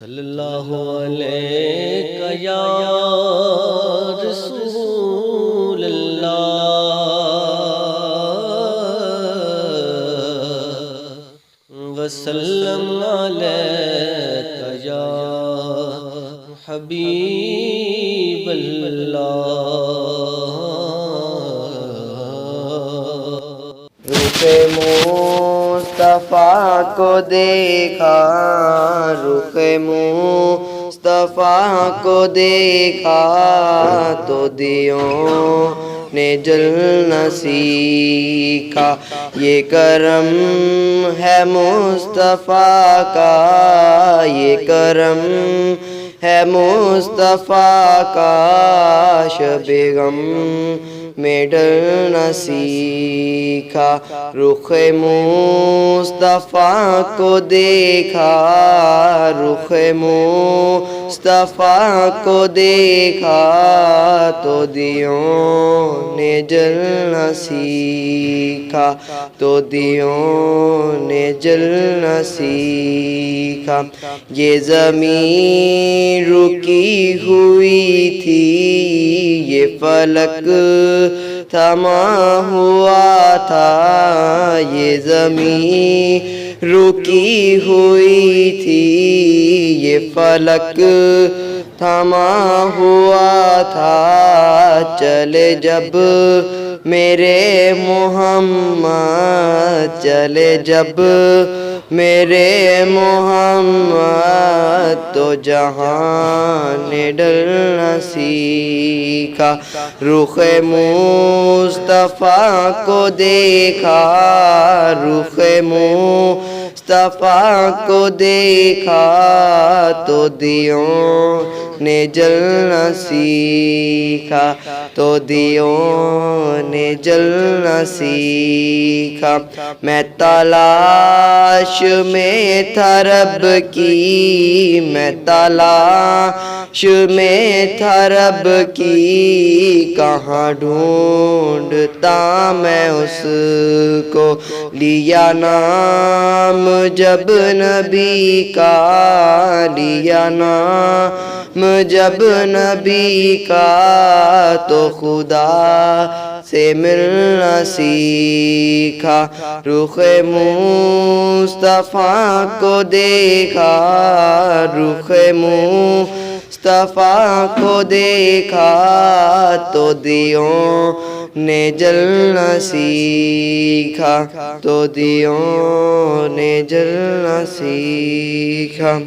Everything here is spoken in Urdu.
صلی اللہ علیہ یا رسول اللہ وسلم علیہ یا حبیب اللہ۔ رخ مصطفیٰ کو دیکھا، رخ مصطفیٰ کو دیکھا تو دیوں نے جلنا سیکھا۔ یہ کرم ہے مصطفیٰ کا، یہ کرم ہے مصطفیٰ کا، شب غم میں ڈرنا سیکھا۔ رخ مصطفیٰ کو دیکھا، رخ مصطفیٰ کو دیکھا تو دیوں نے جلنا سیکھا، تو دیوں نے جلنا سیکھا۔ یہ زمین رکی ہوئی تھی، یہ فلک تھما ہوا تھا، یہ زمین رکی ہوئی تھی، یہ فلک تھما ہوا تھا۔ چلے جب میرے محمد، چلے جب میرے محمد تو جہان نے ڈرنا سیکھا۔ رخ مصطفیٰ کو دیکھا، رخ مصطفیٰ کو دیکھا تو دیوں نے جلنا سیکھا، تو دیوں نے جلنا سیکھا۔ میں تلاش میں تھا رب کی، میں تلاش میں تھا رب کی، کہاں ڈھونڈتا میں اس کو، لیا نام جب نبی کا، لیا نام جب نبی کا تو خدا سے ملنا سیکھا۔ رخ مصطفیٰ کو دیکھا، رخ مصطفیٰ کو دیکھا تو دیوں نے جلنا سیکھا، تو دیوں نے جلنا سیکھا۔